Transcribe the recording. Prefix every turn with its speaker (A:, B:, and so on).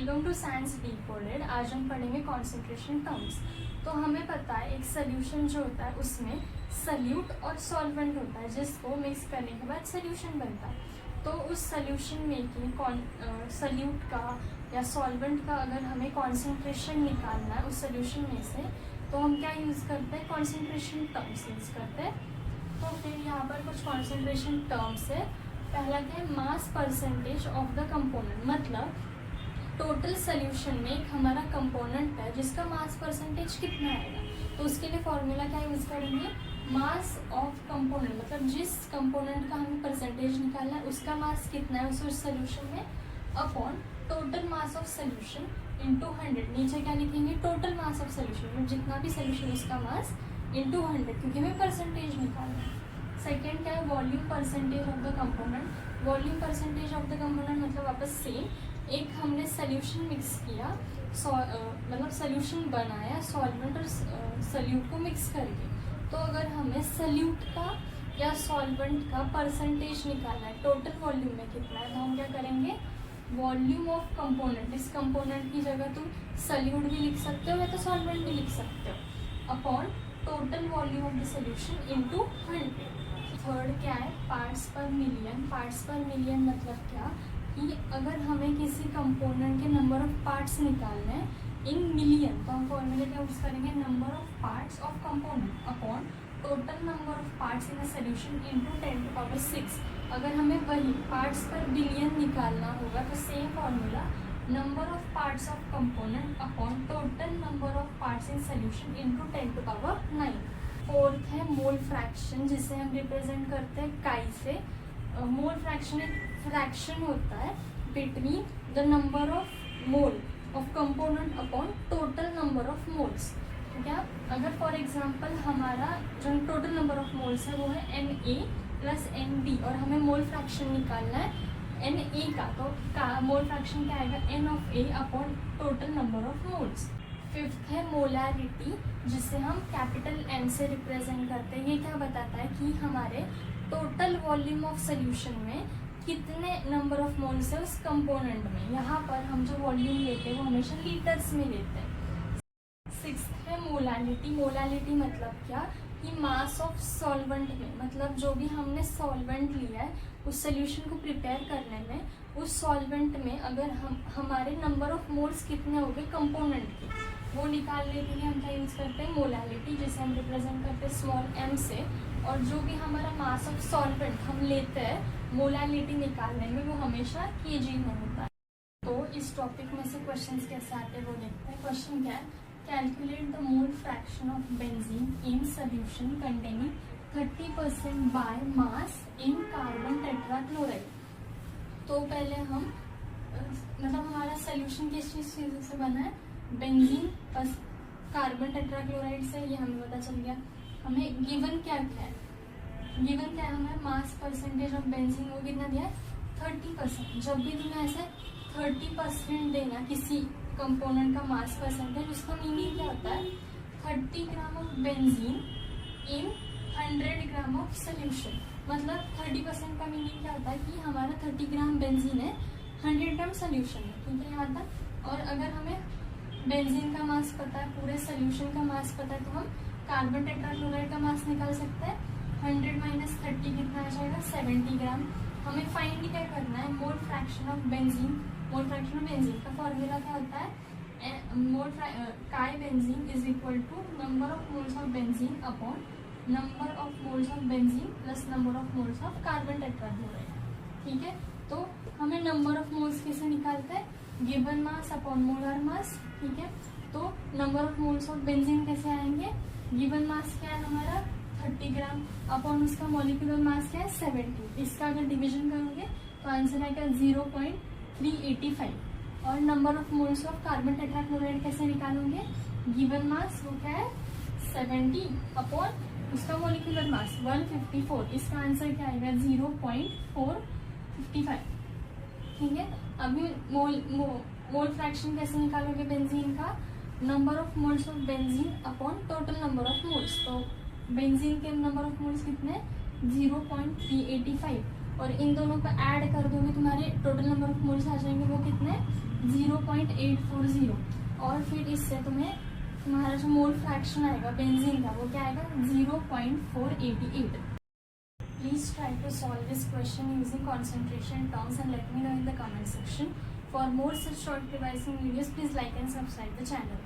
A: Welcome to science decoded. आज हम पढ़ेंगे कॉन्सेंट्रेशन टर्म्स। तो हमें पता है एक सोल्यूशन जो होता है उसमें सल्यूट और सॉल्वेंट होता है, जिसको मिक्स करने के बाद सोल्यूशन बनता है। तो उस सोल्यूशन में कि सल्यूट का या सॉल्वेंट का अगर हमें कॉन्सेंट्रेशन निकालना है उस सोल्यूशन में से, तो हम क्या यूज़ करते हैं, कॉन्सेंट्रेशन टर्म्स यूज़ करते हैं। तो फिर यहाँ पर कुछ कॉन्सेंट्रेशन टर्म्स है। पहला क्या है, mass percentage of the component, मतलब टोटल सोल्यूशन में एक हमारा कंपोनेंट है जिसका मास परसेंटेज कितना आएगा। तो उसके लिए फॉर्मूला क्या यूज़ करेंगे, मास ऑफ कंपोनेंट, मतलब जिस कंपोनेंट का हमें परसेंटेज निकालना है उसका मास कितना है उस सोल्यूशन में, upon total mass of solution into 100। नीचे क्या लिखेंगे, टोटल मास ऑफ सोल्यूशन, मतलब जितना भी सोल्यूशन उसका मास इंटू 100, क्योंकि हमें परसेंटेज निकालना है। सेकेंड क्या है, volume percentage of the component. Volume percentage of the component मतलब वापस सेम, एक हमने सोल्यूशन मिक्स किया, मतलब सोल्यूशन बनाया सॉल्वेंट और सल्यूट को मिक्स करके। तो अगर हमें सल्यूट का या सॉल्वेंट का परसेंटेज निकालना है टोटल वॉल्यूम में कितना है, तो हम क्या करेंगे, वॉल्यूम ऑफ कंपोनेंट, इस कंपोनेंट की जगह तुम सल्यूट भी लिख सकते हो या तो सॉल्वेंट भी लिख सकते हो, upon total volume of the solution into 100। Third क्या है, पार्ट्स पर मिलियन। पार्ट्स पर मिलियन मतलब क्या कि अगर हमें किसी कंपोनेंट के नंबर ऑफ पार्ट्स निकालने हैं इन मिलियन, तो हम फॉर्मूले क्या यूज करेंगे, number of parts of component upon total number of parts in a solution into 10⁻⁶। अगर हमें वही पार्ट्स पर बिलियन निकालना होगा तो same formula, number of parts of component upon total number of parts in solution into 10⁹। Fourth है mole fraction, जिसे हम रिप्रेजेंट करते हैं काई से। मोल फ्रैक्शन एक फ्रैक्शन होता है between the number of mole of component upon total number of moles. ठीक है, अगर फॉर एग्जांपल हमारा जो टोटल नंबर ऑफ मोल्स है वो है Na प्लस Nb और हमें मोल फ्रैक्शन निकालना है Na का, तो मोल फ्रैक्शन क्या आएगा, N of A upon total number of moles. Fifth है मोलैरिटी, जिसे हम कैपिटल M से रिप्रेजेंट करते हैं। ये क्या बताता है कि हमारे टोटल वॉल्यूम ऑफ सोल्यूशन में कितने नंबर ऑफ मोल्स है उस कंपोनेंट में। यहाँ पर हम जो वॉल्यूम लेते हैं वो हमेशा लीटर्स में लेते हैं। सिक्स्थ है मोलैलिटी। मोलैलिटी मतलब क्या कि मास ऑफ सॉल्वेंट में, मतलब जो भी हमने सॉल्वेंट लिया है उस सोल्यूशन को प्रिपेयर करने में उस सॉल्वेंट में अगर हमारे नंबर ऑफ मोल्स कितने हो गए कंपोनेंट के, वो निकालने के लिए हम क्या यूज़ करते हैं, मोलैलिटी, जिसे हम रिप्रेजेंट करते हैं स्मॉल m से। और जो भी हमारा मास ऑफ सॉल्वेंट हम लेते हैं मोलैलिटी निकालने में, वो हमेशा kg में होता है। तो इस टॉपिक में से क्वेश्चंस कैसे आते हैं वो देखते हैं। क्वेश्चन क्या है, calculate the mole fraction of benzene in solution containing 30% by mass in carbon tetrachloride. तो पहले हम मतलब हमारा सोल्यूशन किस चीज़ से बना है, बेंजीन प्लस कार्बन टेट्राक्लोराइड से, ये हमें पता चल गया। हमें गिवन क्या है, गिवन क्या है हमें, मास परसेंटेज ऑफ बेंजीन वो कितना दिया है, 30%। जब भी तुम्हें ऐसे 30% देना किसी कंपोनेंट का मास परसेंटेज, उसका मीनिंग क्या होता है, 30 gram of benzene in 100 gram of solution. मतलब 30% का मीनिंग क्या होता है कि हमारा 30 ग्राम बेंजीन है 100 ग्राम सोल्यूशन में। ठीक है, यहाँ तक। और अगर हमें बेंजीन का मास पता है, पूरे सोल्यूशन का मास पता है, तो हम कार्बन टेट्राक्लोराइड का मास निकाल सकते हैं। 100 माइनस 30 कितना आ जाएगा, 70 ग्राम। हमें फाइंड क्या करना है, mole fraction of benzene. Mole fraction of benzene का फॉर्मूला क्या होता है, chi benzene is equal to number of moles of benzene upon number of moles of benzene plus number of moles of carbon tetrachloride. ठीक है, तो हमें number of moles कैसे निकालते हैं, given mass upon molar mass. ठीक है, तो number of moles of benzene कैसे आएंगे, गिवन मास क्या है हमारा 30 ग्राम अपॉन उसका मॉलिक्यूलर मास क्या है 70। इसका अगर डिवीजन करोगे तो आंसर आएगा 0.385। और number of moles of carbon tetrachloride कैसे निकालोगे, गिवन मास वो क्या है 70 अपॉन उसका मॉलिक्यूलर मास 154। इसका आंसर क्या आएगा 0.455। ठीक है, अभी मोल फ्रैक्शन कैसे निकालोगे बेंजीन का, number of moles of benzene upon total number of moles. तो बेंजीन के नंबर ऑफ मोल्स कितने, 0.385, और इन दोनों को ऐड कर दोगे तुम्हारे टोटल नंबर ऑफ मोल्स आ जाएंगे, वो कितने 0.840 और फिर इससे तुम्हारा जो मोल फ्रैक्शन आएगा बेंजीन का वो क्या आएगा 0.488. Please try to solve this question using concentration terms and let me know in the comment section. For more such short revising videos, please like and subscribe the channel.